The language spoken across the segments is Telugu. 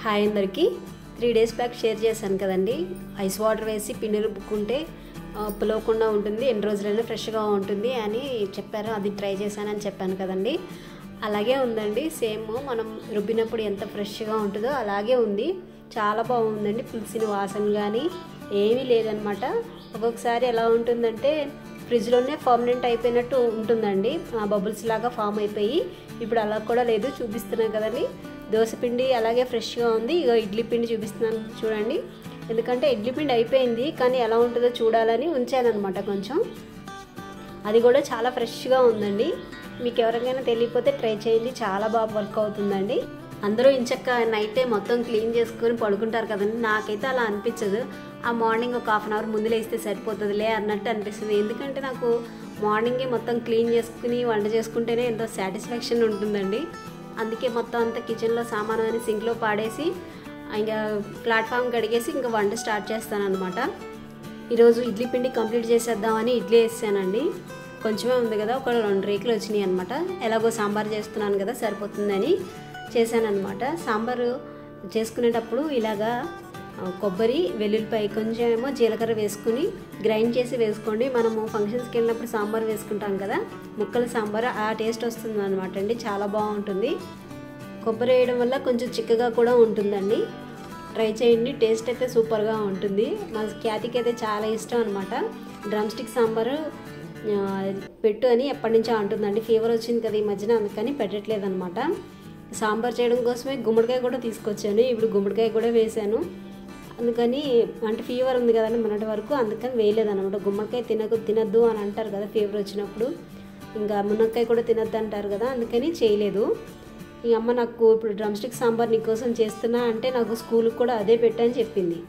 హాయ్ అందరికీ 3 days బ్యాక్ షేర్ చేశాను కదండి. ఐస్ వాటర్ వేసి పిండి రుబ్బుకుంటే పులవకుండా ఉంటుంది, ఎన్ని రోజులైనా ఫ్రెష్గా ఉంటుంది అని చెప్పారు. అది ట్రై చేశానని చెప్పాను కదండి. అలాగే ఉందండి, సేమ్ మనం రుబ్బినప్పుడు ఎంత ఫ్రెష్గా ఉంటుందో అలాగే ఉంది. చాలా బాగుందండి. పులిసిన వాసన కానీ ఏమీ లేదనమాట. ఒక్కొక్కసారి ఎలా ఉంటుందంటే ఫ్రిడ్జ్లోనే పర్మనెంట్ అయిపోయినట్టు ఉంటుందండి, బబుల్స్ లాగా ఫామ్ అయిపోయి. ఇప్పుడు అలా కూడా లేదు, చూపిస్తున్నాను కదండి. దోసపిండి అలాగే ఫ్రెష్గా ఉంది. ఇక ఇడ్లీ పిండి చూపిస్తున్నాను చూడండి. ఎందుకంటే ఇడ్లీ పిండి అయిపోయింది, కానీ ఎలా ఉంటుందో చూడాలని ఉంచానమాట కొంచెం. అది కూడా చాలా ఫ్రెష్గా ఉందండి. మీకు ఎవరికైనా తెలియకపోతే ట్రై చేయండి, చాలా బాగా వర్క్ అవుతుందండి. అందరూ ఇంచక్క నైట్ టైం మొత్తం క్లీన్ చేసుకొని పడుకుంటారు కదండి. నాకైతే అలా అనిపించదు. ఆ మార్నింగ్ ఒక 1/2 hour ముందు లేస్తే సరిపోతుందిలే అన్నట్టు అనిపిస్తుంది. ఎందుకంటే నాకు మార్నింగే మొత్తం క్లీన్ చేసుకుని వంట చేసుకుంటేనే ఎంతో సాటిస్ఫాక్షన్ ఉంటుందండి. అందుకే మొత్తం అంతా కిచెన్లో సామాను అని సింక్లో పాడేసి ఇంకా ప్లాట్ఫామ్ కడిగేసి ఇంకా వంట స్టార్ట్ చేస్తాను అనమాట. ఈరోజు ఇడ్లీ పిండి కంప్లీట్ చేసేద్దామని ఇడ్లీ వేసానండి. కొంచెమే ఉంది కదా, ఒక 2 రేకులు వచ్చినాయి అనమాట. ఎలాగో సాంబార్ చేస్తున్నాను కదా సరిపోతుందని చేశానమాట. సాంబారు చేసుకునేటప్పుడు ఇలాగా కొబ్బరి, వెల్లుల్లిపాయ, కొంచెం ఏమో జీలకర్ర వేసుకుని గ్రైండ్ చేసి వేసుకోండి. మనము ఫంక్షన్స్కి వెళ్ళినప్పుడు సాంబార్ వేసుకుంటాం కదా, ముక్కల సాంబార్, ఆ టేస్ట్ వస్తుంది అనమాట అండి. చాలా బాగుంటుంది. కొబ్బరి వేయడం వల్ల కొంచెం చిక్కగా కూడా ఉంటుందండి. ట్రై చేయండి, టేస్ట్ అయితే సూపర్గా ఉంటుంది. మా ఖ్యాతికి అయితే చాలా ఇష్టం అనమాట. డ్రమ్ స్టిక్ సాంబారు పెట్టు అని ఎప్పటి నుంచో అంటుందండి. ఫీవర్ వచ్చింది కదా ఈ మధ్యన, అందుకని పెట్టట్లేదు అనమాట. సాంబార్ చేయడం కోసమే గుమ్మడికాయ కూడా తీసుకొచ్చాను. ఇప్పుడు గుమ్మడికాయ కూడా వేసాను. అందుకని అంటే ఫీవర్ ఉంది కదండి మొన్నటి వరకు, అందుకని వేయలేదన్నమాట. గుమ్మడికాయ తినద్దు అని అంటారు కదా ఫీవర్ వచ్చినప్పుడు, ఇంకా మునక్కాయ కూడా తినద్దు అంటారు కదా, అందుకని చేయలేదు. ఈ అమ్మ నాకు ఇప్పుడు డ్రమ్ స్టిక్ సాంబార్ నీకోసం చేస్తున్నా అంటే నాకు స్కూల్కి కూడా అదే పెట్టని చెప్పింది.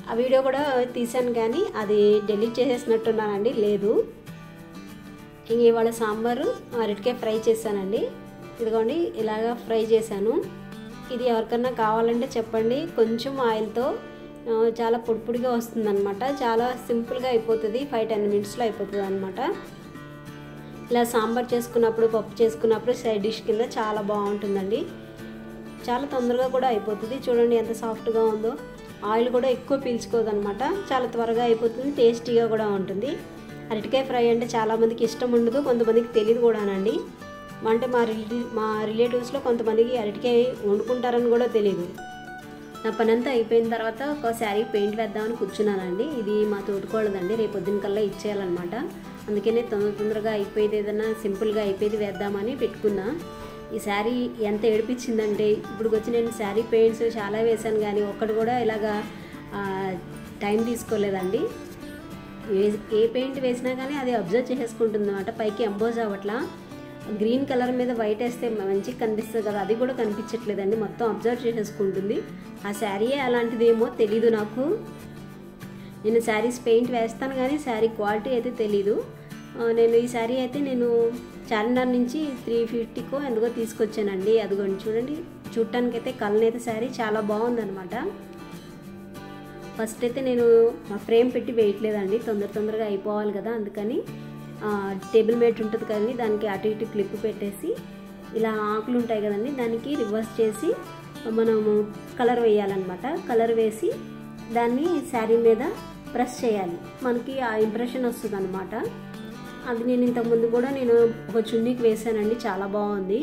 ఆ వీడియో కూడా తీసాను కానీ అది డిలీట్ చేసేసినట్టున్నానండి. లేదు, ఇంక ఇవాళ సాంబారు అరటికాయ ఫ్రై చేశానండి. ఇదిగోండి ఇలాగా ఫ్రై చేశాను. ఇది ఎవరికన్నా కావాలంటే చెప్పండి. కొంచెం ఆయిల్తో చాలా పొడిగా వస్తుందన్నమాట. చాలా సింపుల్గా అయిపోతుంది, 5-10 minutesలో అయిపోతుంది అనమాట. ఇలా సాంబార్ చేసుకున్నప్పుడు, పప్పు చేసుకున్నప్పుడు సైడ్ డిష్ కింద చాలా బాగుంటుందండి. చాలా తొందరగా కూడా అయిపోతుంది. చూడండి ఎంత సాఫ్ట్గా ఉందో. ఆయిల్ కూడా ఎక్కువ పీల్చుకోదనమాట. చాలా త్వరగా అయిపోతుంది, టేస్టీగా కూడా ఉంటుంది. అరటికాయ ఫ్రై అంటే చాలామందికి ఇష్టం ఉండదు, కొంతమందికి తెలియదు కూడానండి. అంటే మా రిలేటివ్స్లో కొంతమందికి అరటికాయ వండుకుంటారని కూడా తెలియదు. నా పని అంతా అయిపోయిన తర్వాత ఒక శారీ పెయింట్ వేద్దామని కూర్చున్నానండి. ఇది మా తోటికోళ్ళదండి, రేపు పొద్దున్న కల్లా ఇచ్చేయాలన్నమాట. అందుకనే తొందరగా అయిపోయేది, ఏదైనా సింపుల్గా అయిపోయేది వేద్దామని పెట్టుకున్నా. ఈ శారీ ఎంత ఏడిపించిందంటే, ఇప్పుడు వచ్చి నేను శారీ పెయింట్స్ చాలా వేసాను కానీ ఒక్కటి కూడా ఇలాగా టైం తీసుకోలేదండి. ఏ పెయింట్ వేసినా కానీ అది అబ్జర్వ్ చేసేసుకుంటుంది అన్నమాట. పైకి ఎంబోజ్ అవ్వట్లా. గ్రీన్ కలర్ మీద వైట్ వేస్తే మంచిగా కనిపిస్తుంది కదా, అది కూడా కనిపించట్లేదండి. మొత్తం అబ్జర్వ్ చేసేసుకుంటుంది. ఆ శారీయే అలాంటిదేమో తెలీదు నాకు. నేను శారీస్ పెయింట్ వేస్తాను కానీ శారీ క్వాలిటీ అయితే తెలీదు. నేను ఈ శారీ అయితే నేను చార్మినార్ నుంచి 350కో ఎందుకో తీసుకొచ్చానండి. అదిగోండి చూడండి, చూడటానికి అయితే కలర్ అయితే శారీ చాలా బాగుందనమాట. ఫస్ట్ అయితే నేను ఫ్రేమ్ పెట్టి వేయట్లేదండి, తొందరగా అయిపోవాలి కదా, అందుకని టేబుల్ మేట్ ఉంటుంది కదండి, దానికి అటు ఇటు క్లిప్ పెట్టేసి ఇలా ఆకులు ఉంటాయి కదండి, దానికి రివర్స్ చేసి మనము కలర్ వేయాలన్నమాట. కలర్ వేసి దాన్ని శారీ మీద ప్రెస్ చేయాలి, మనకి ఆ ఇంప్రెషన్ వస్తుంది అనమాట. అది నేను ఇంతకుముందు కూడా నేను ఒక చున్నీకి వేసానండి, చాలా బాగుంది.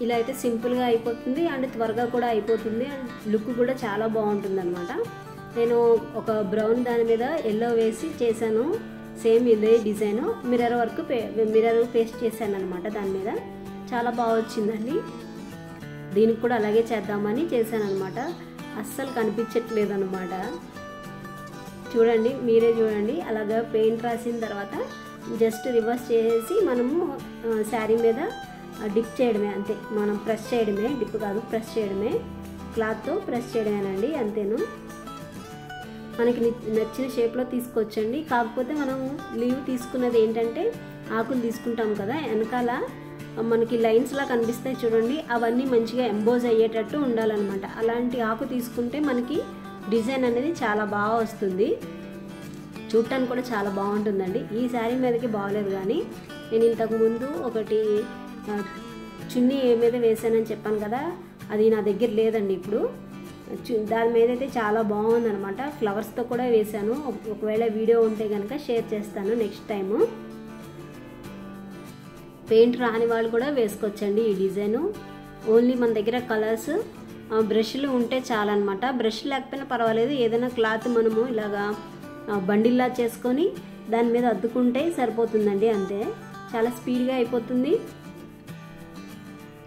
ఇలా అయితే సింపుల్గా అయిపోతుంది అండ్ త్వరగా కూడా అయిపోతుంది అండ్ లుక్ కూడా చాలా బాగుంటుంది అనమాట. నేను ఒక బ్రౌన్ దాని మీద ఎల్లో వేసి చేశాను, సేమ్ ఇదే డిజైన్. మిర్రర్ పేస్ట్ చేశాను అనమాట దాని మీద. చాలా బాగా వచ్చిందండి. దీనికి కూడా అలాగే చేద్దామని చేశాను అనమాట. అస్సలు కనిపించట్లేదు అనమాట. చూడండి, మీరే చూడండి. అలాగా పెయింట్ రాసిన తర్వాత జస్ట్ రివర్స్ చేసి మనము శారీ మీద డిప్ చేయడమే, అంతే. మనం ప్రెస్ చేయడమే, డిప్ కాదు, ప్రెస్ చేయడమే. క్లాత్తో ప్రెస్ చేయడమేనండి, అంతేను. మనకి నచ్చిన షేప్లో తీసుకోవచ్చండి. కాకపోతే మనం లీవ్ తీసుకున్నది ఏంటంటే ఆకులు తీసుకుంటాం కదా, వెనకాల మనకి లైన్స్లా కనిపిస్తాయి చూడండి, అవన్నీ మంచిగా ఎంబోజ్ అయ్యేటట్టు ఉండాలన్నమాట. అలాంటి ఆకు తీసుకుంటే మనకి డిజైన్ అనేది చాలా బాగా వస్తుంది, చూడటానికి కూడా చాలా బాగుంటుందండి. ఈ శారీ మీదకి బాగలేదు కానీ నేను ఇంతకుముందు ఒకటి చున్నీ మీద వేసానని చెప్పాను కదా, అది నా దగ్గర లేదండి. ఇప్పుడు దాని మీద అయితే చాలా బాగుందనమాట. ఫ్లవర్స్తో కూడా వేసాను. ఒకవేళ వీడియో ఉంటే కనుక షేర్ చేస్తాను నెక్స్ట్ టైము. పెయింట్ రాని వాళ్ళు కూడా వేసుకోవచ్చండి ఈ డిజైను. ఓన్లీ మన దగ్గర కలర్స్, బ్రష్లు ఉంటే చాలన్నమాట. బ్రష్ లేకపోయినా పర్వాలేదు, ఏదైనా క్లాత్ మనము ఇలాగా బండిల్లా చేసుకొని దాని మీద అద్దుకుంటే సరిపోతుందండి. అంతే, చాలా స్పీడ్గా అయిపోతుంది,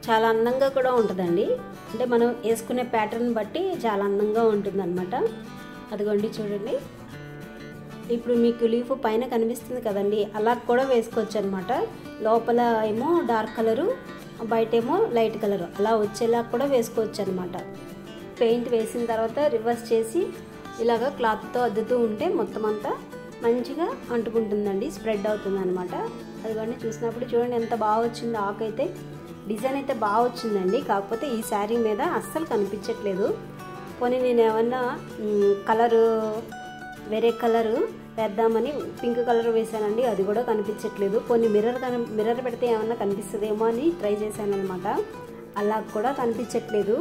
చాలా అందంగా కూడా ఉంటుందండి. అంటే మనం వేసుకునే ప్యాటర్న్ బట్టి చాలా అందంగా ఉంటుంది అనమాట. అదిగోండి చూడండి, ఇప్పుడు మీకు లీఫ్ పైన కనిపిస్తుంది కదండి, అలా కూడా వేసుకోవచ్చు అనమాట. లోపల ఏమో డార్క్ కలరు, బయట ఏమో లైట్ కలరు, అలా వచ్చేలా కూడా వేసుకోవచ్చు అనమాట. పెయింట్ వేసిన తర్వాత రివర్స్ చేసి ఇలాగ క్లాత్తో అద్దుతూ ఉంటే మొత్తం అంతా మంచిగా అంటుకుంటుందండి, స్ప్రెడ్ అవుతుంది అనమాట. అదిగోండి చూసినప్పుడు చూడండి ఎంత బాగా వచ్చిందో. ఆకైతే డిజైన్ అయితే బాగా వచ్చిందండి. కాకపోతే ఈ శారీ మీద అస్సలు కనిపించట్లేదు. పోనీ నేను ఏమన్నా కలరు వేరే కలరు వేద్దామని పింక్ కలర్ వేసానండి, అది కూడా కనిపించట్లేదు. పోనీ మిర్రర్ పెడితే ఏమన్నా కనిపిస్తుందేమో అని ట్రై చేశాను అనమాట, అలా కూడా కనిపించట్లేదు.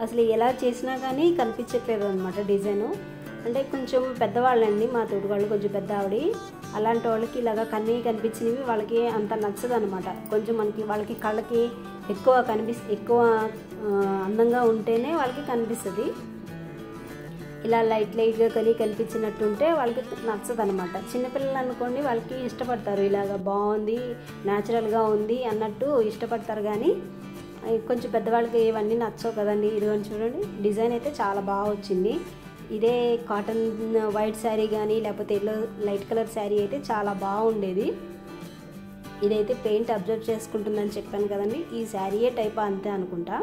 అసలు ఎలా చేసినా కానీ కనిపించట్లేదు అనమాట డిజైను. అంటే కొంచెం పెద్దవాళ్ళండి, మా తోటివాళ్ళు కొంచెం పెద్ద ఆవిడ. అలాంటి వాళ్ళకి ఇలాగ కనిపించినవి వాళ్ళకి అంత నచ్చదు అనమాట. కొంచెం వాళ్ళకి కళ్ళకి ఎక్కువ అందంగా ఉంటేనే వాళ్ళకి కనిపిస్తుంది. ఇలా లైట్గా కనిపించినట్టుంటే వాళ్ళకి నచ్చదు అనమాట. చిన్నపిల్లలు అనుకోండి, వాళ్ళకి ఇష్టపడతారు, ఇలాగ బాగుంది న్యాచురల్గా ఉంది అన్నట్టు ఇష్టపడతారు. కానీ కొంచెం పెద్దవాళ్ళకి ఇవన్నీ నచ్చవు కదండి. ఇదిగోని చూడండి, డిజైన్ అయితే చాలా బాగా వచ్చింది. ఇదే కాటన్ వైట్ శారీ కానీ లేకపోతే ఎల్లో లైట్ కలర్ శారీ అయితే చాలా బాగుండేది. ఇదైతే పెయింట్ అబ్జర్వ్ చేసుకుంటుందని చెప్పాను కదండి, ఈ శారీయే టైప్ అంతే అనుకుంటా.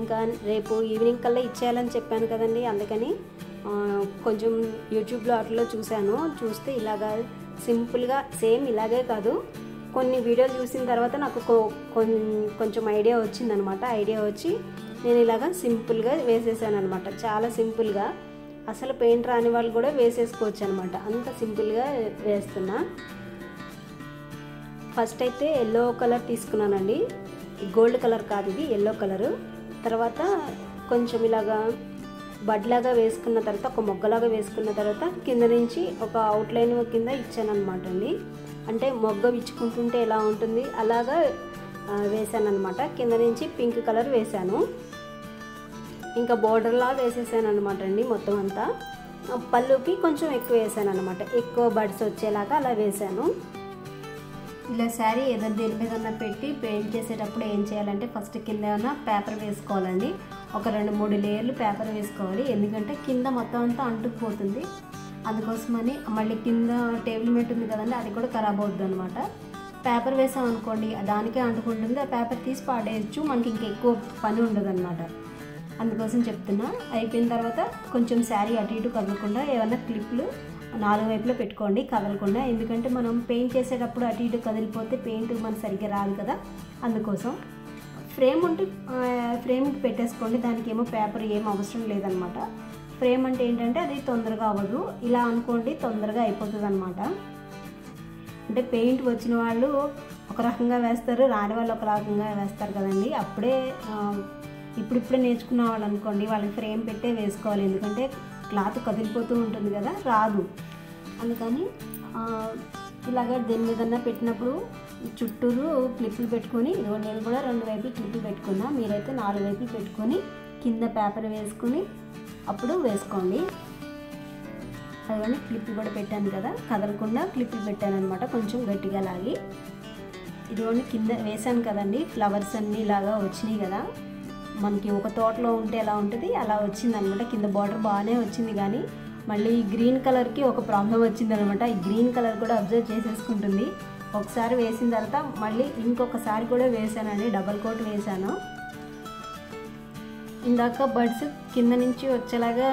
ఇంకా రేపు ఈవినింగ్ కల్లా ఇచ్చేయాలని చెప్పాను కదండి, అందుకని కొంచెం యూట్యూబ్లో అట్లా చూస్తే ఇలాగా సింపుల్గా సేమ్ ఇలాగే కాదు, కొన్ని వీడియోలు చూసిన తర్వాత నాకు కొంచెం ఐడియా వచ్చిందనమాట. ఐడియా వచ్చి నేను ఇలాగా సింపుల్గా వేసేసాను అనమాట. చాలా సింపుల్గా, అసలు పెయింట్ రాని వాళ్ళు కూడా వేసేసుకోవచ్చు అనమాట, అంత సింపుల్గా వేస్తున్నా. ఫస్ట్ అయితే ఎల్లో కలర్ తీసుకున్నానండి, గోల్డ్ కలర్ కాదు ఇది, ఎల్లో కలరు. తర్వాత కొంచెం ఇలాగా బడ్లాగా వేసుకున్న తర్వాత, ఒక మొగ్గలాగా వేసుకున్న తర్వాత కింద నుంచి ఒక అవుట్లైన్ కింద ఇచ్చాను అనమాట అండి. అంటే మొగ్గ విచ్చుకుంటుంటే ఎలా ఉంటుంది అలాగా వేసాను అనమాట. కింద నుంచి పింక్ కలర్ వేసాను, ఇంకా బోర్డర్లా వేసేసాను అనమాట అండి. మొత్తం అంతా పళ్ళుకి కొంచెం ఎక్కువ వేసాను అనమాట, ఎక్కువ బడ్స్ వచ్చేలాగా అలా వేసాను. ఇలా శారీ ఏదైనా దేని మీద పెట్టి పెయింట్ చేసేటప్పుడు ఏం చేయాలంటే ఫస్ట్ కింద ఏమన్నా పేపర్ వేసుకోవాలండి. ఒక 2-3 లేయర్లు పేపర్ వేసుకోవాలి, ఎందుకంటే కింద మొత్తం అంతా అంటుకుపోతుంది. అందుకోసమని మళ్ళీ కింద టేబుల్ మేట్ ఉంది కదండి, అది కూడా ఖరాబ్ అవుతుంది అనమాట. పేపర్ వేసాం అనుకోండి దానికే అంటుకుంటుంది, ఆ పేపర్ తీసి పాడేయచ్చు, మనకి ఇంకెక్కువ పని ఉండదు అనమాట. అందుకోసం చెప్తున్నా. అయిపోయిన తర్వాత కొంచెం శారీ అటు ఇటు కదలకుండా ఏమన్నా క్లిప్లు 4 వైపులో పెట్టుకోండి, కదలకుండా. ఎందుకంటే మనం పెయింట్ చేసేటప్పుడు అటు ఇటు కదిలిపోతే పెయింట్ మనకు సరిగ్గా రాదు కదా, అందుకోసం. ఫ్రేమ్ ఉంటే ఫ్రేమ్కి పెట్టేసుకోండి, దానికి ఏమో పేపర్ ఏం అవసరం లేదనమాట. ఫ్రేమ్ అంటే ఏంటంటే అది తొందరగా అవ్వదు, ఇలా అనుకోండి తొందరగా అయిపోతుంది అనమాట. అంటే పెయింట్ వచ్చిన వాళ్ళు ఒక రకంగా వేస్తారు, రాని వాళ్ళు ఒక రకంగా వేస్తారు కదండి. అప్పుడే ఇప్పుడిప్పుడే నేర్చుకున్న వాళ్ళు అనుకోండి, వాళ్ళకి ఫ్రేమ్ పెట్టే వేసుకోవాలి, ఎందుకంటే క్లాత్ కదిలిపోతూ ఉంటుంది కదా, రాదు. అందుకని ఇలాగ దేని మీదన్నా పెట్టినప్పుడు చుట్టూరు క్లిప్పులు పెట్టుకొని, ఇదిగో నేను కూడా 2 వైపులు క్లిప్పులు పెట్టుకున్నా, మీరైతే 4 వైపులు పెట్టుకొని కింద పేపర్ వేసుకొని అప్పుడు వేసుకోండి. అదిగోండి క్లిప్పులు కూడా పెట్టాను కదా, కదలకుండా క్లిప్పులు పెట్టాను అనమాట, కొంచెం గట్టిగా లాగి. ఇదిగోండి కింద వేసాను కదండి, ఫ్లవర్స్ అన్నీ ఇలాగా వచ్చినాయి కదా, మనకి ఒక తోటలో ఉంటే ఎలా ఉంటుంది అలా వచ్చింది అనమాట. కింద బార్డర్ బాగానే వచ్చింది, కానీ మళ్ళీ గ్రీన్ కలర్కి ఒక ప్రాబ్లం వచ్చిందనమాట. ఈ గ్రీన్ కలర్ కూడా అబ్జర్వ్ చేసేసుకుంటుంది. ఒకసారి వేసిన తర్వాత మళ్ళీ ఇంకొకసారి కూడా వేసానండి, డబల్ కోట్ వేసాను. ఇందాక బడ్స్ కింద నుంచి వచ్చేలాగా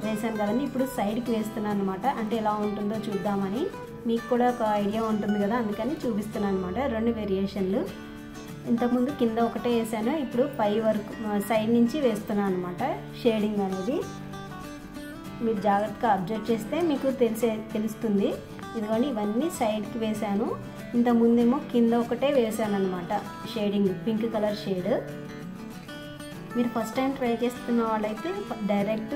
వేసాను కదండి, ఇప్పుడు సైడ్కి వేస్తున్నాను అనమాట. అంటే ఎలా ఉంటుందో చూద్దామని, మీకు కూడా ఒక ఐడియా ఉంటుంది కదా, అందుకని చూపిస్తున్నాను అనమాట. 2 వేరియేషన్లు. ఇంతకుముందు కింద ఒకటే వేసాను, ఇప్పుడు పై వరకు సైడ్ నుంచి వేస్తున్నాను అనమాట షేడింగ్ అనేది. మీరు జాగ్రత్తగా అబ్జర్వ్ చేస్తే మీకు తెలుస్తుంది. ఇదిగోండి ఇవన్నీ సైడ్కి వేసాను. ఇంత ముందేమో కింద ఒకటే వేసాను అనమాట షేడింగ్, పింక్ కలర్ షేడ్. మీరు ఫస్ట్ టైం ట్రై చేస్తున్న వాళ్ళైతే డైరెక్ట్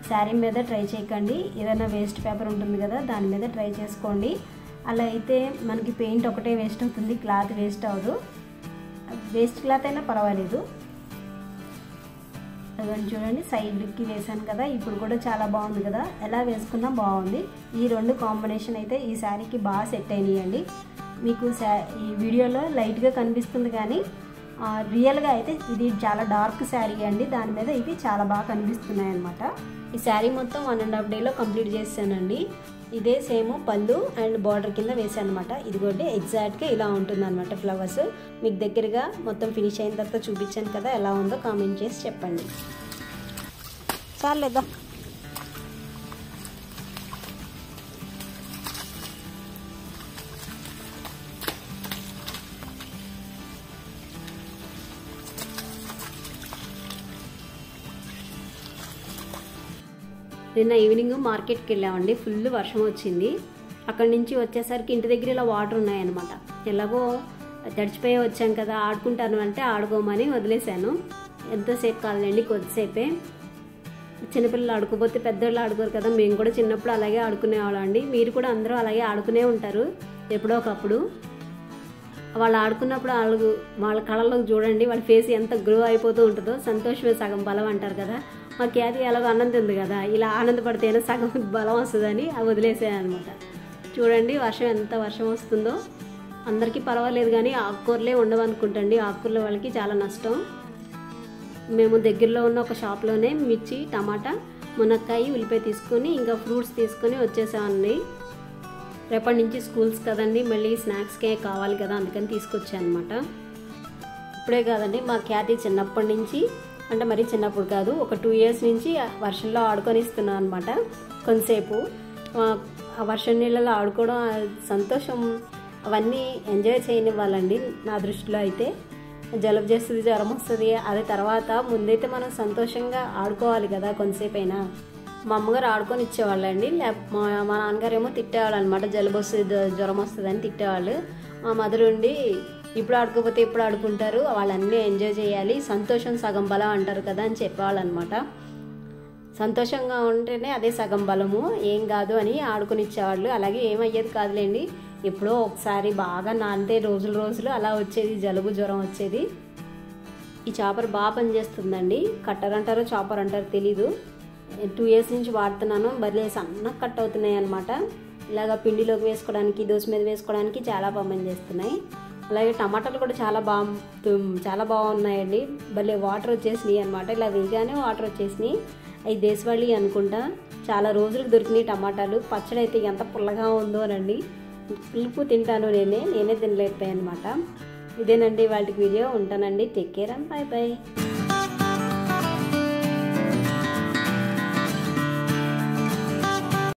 శారీ మీద ట్రై చేయకండి, ఏదైనా వేస్ట్ పేపర్ ఉంటుంది కదా దాని మీద ట్రై చేసుకోండి. అలా అయితే మనకి పెయింట్ ఒకటే వేస్ట్ అవుతుంది, క్లాత్ వేస్ట్ అవ్వదు. వేస్ట్ క్లాత్ అయినా పర్వాలేదు. అదని చూడండి సైడ్కి వేసాను కదా, ఇప్పుడు కూడా చాలా బాగుంది కదా, ఎలా వేసుకున్నా బాగుంది. ఈ రెండు కాంబినేషన్ అయితే ఈ శారీకి బాగా సెట్ అయినాయండి. మీకు ఈ వీడియోలో లైట్గా కనిపిస్తుంది కానీ రియల్గా అయితే ఇది చాలా డార్క్ శారీ అండి, దాని మీద ఇవి చాలా బాగా కనిపిస్తున్నాయి అన్నమాట. ఈ శారీ మొత్తం 1.5 డేలో కంప్లీట్ చేశానండి. ఇదే సేమ్ పళ్ళు అండ్ బార్డర్ కింద వేసాను అనమాట. ఇదిగోండి ఎగ్జాక్ట్గా ఇలా ఉంటుంది అనమాట ఫ్లవర్స్. మీకు దగ్గరగా మొత్తం ఫినిష్ అయిన తర్వాత చూపించాను కదా, ఎలా ఉందో కామెంట్ చేసి చెప్పండి. చాలేదా నిన్న ఈవినింగ్ మార్కెట్కి వెళ్ళామండి, ఫుల్ వర్షం వచ్చింది. అక్కడి నుంచి వచ్చేసరికి ఇంటి దగ్గర ఇలా వాటర్ ఉన్నాయన్నమాట. ఎలాగో తడిచిపోయి వచ్చాం కదా, ఆడుకుంటాను అంటే ఆడుకోమని వదిలేశాను. ఎంతసేపు కాదులేండి, కొద్దిసేపే. చిన్నపిల్లలు ఆడుకోపోతే పెద్దవాళ్ళు ఆడుకోరు కదా, మేము కూడా చిన్నప్పుడు అలాగే ఆడుకునేవాళ్ళం అండి. మీరు కూడా అందరూ అలాగే ఆడుకునే ఉంటారు ఎప్పుడో ఒకప్పుడు. వాళ్ళు ఆడుకున్నప్పుడు వాళ్ళ కళ్ళలోకి చూడండి, వాళ్ళ ఫేస్ ఎంత గ్రో అయిపోతూ ఉంటుందో. సంతోషమే సగం బలం అంటారు కదా. మా ఖ్యాతి ఎలాగో ఆనందం ఉంది కదా, ఇలా ఆనందపడితేనే సగం బలం వస్తుందని అవి వదిలేసాను అనమాట. చూడండి ఎంత వర్షం వస్తుందో. అందరికీ పర్వాలేదు కానీ ఆకుకూరలే ఉండవనుకుంటండి, ఆకుకూరల వాళ్ళకి చాలా నష్టం. మేము దగ్గరలో ఉన్న ఒక షాప్లోనే మిర్చి, టమాటా, మునక్కాయ, ఉల్లిపాయ తీసుకొని ఇంకా ఫ్రూట్స్ తీసుకొని వచ్చేసామండి. రేపటి నుంచి స్కూల్స్ కదండి, మళ్ళీ స్నాక్స్కే కావాలి కదా, అందుకని తీసుకొచ్చాను అనమాట. ఇప్పుడే కాదండి, మా ఖ్యాతి చిన్నప్పటి నుంచి, అంటే మరీ చిన్నప్పుడు కాదు, ఒక 2 years నుంచి వర్షంలో ఆడుకొని ఇస్తున్నాను అనమాట. కొంతసేపు ఆ వర్షం నీళ్ళలో ఆడుకోవడం, సంతోషం, అవన్నీ ఎంజాయ్ చేయనివ్వాలండి నా దృష్టిలో అయితే. జలుబు చేస్తుంది, జ్వరం వస్తుంది, అదే తర్వాత ముందైతే మనం సంతోషంగా ఆడుకోవాలి కదా కొంతసేపు అయినా. మా అమ్మగారు ఆడుకొని ఇచ్చేవాళ్ళండి, మా నాన్నగారు ఏమో తిట్టేవాళ్ళు అనమాట, జలుబు వస్తుంది జ్వరం వస్తుంది అని తిట్టేవాళ్ళు. మా మదర్ ఉండి ఇప్పుడు ఆడుకోకపోతే ఎప్పుడు ఆడుకుంటారు, వాళ్ళన్నీ ఎంజాయ్ చేయాలి, సంతోషం సగం బలం అంటారు కదా అని చెప్పేవాళ్ళు అనమాట. సంతోషంగా ఉంటేనే అదే సగం బలము, ఏం కాదు అని ఆడుకొని ఇచ్చేవాళ్ళు. అలాగే ఏమయ్యేది కాదులేండి, ఎప్పుడో ఒకసారి బాగా నానితే రోజులు అలా వచ్చేది, జలుబు జ్వరం వచ్చేది. ఈ చాపర్ బాగా పనిచేస్తుందండి, కట్టర్ అంటారో చాపర్ అంటారో తెలీదు. 2 years నుంచి వాడుతున్నాను, భలే సన్నగా కట్ అవుతున్నాయి అనమాట. ఇలాగ పిండిలోకి వేసుకోవడానికి, దోశ మీద వేసుకోవడానికి చాలా బాగా పనిచేస్తున్నాయి. అలాగే టమాటాలు కూడా చాలా బాగున్నాయండి, భలే వాటర్ వచ్చేసినాయి అనమాట. ఇలా వేగానే వాటర్ వచ్చేసినాయి. అవి దేశవాళీ అనుకుంటా, చాలా రోజులకు దొరికినాయి టమాటాలు. పచ్చడి అయితే ఎంత పుల్లగా ఉందో అనండి, పులుపు తింటాను నేనే తినలేకపోయాను అనమాట. ఇదేనండి వాళ్ళకి వీడియో. ఉంటానండి, take care and by by.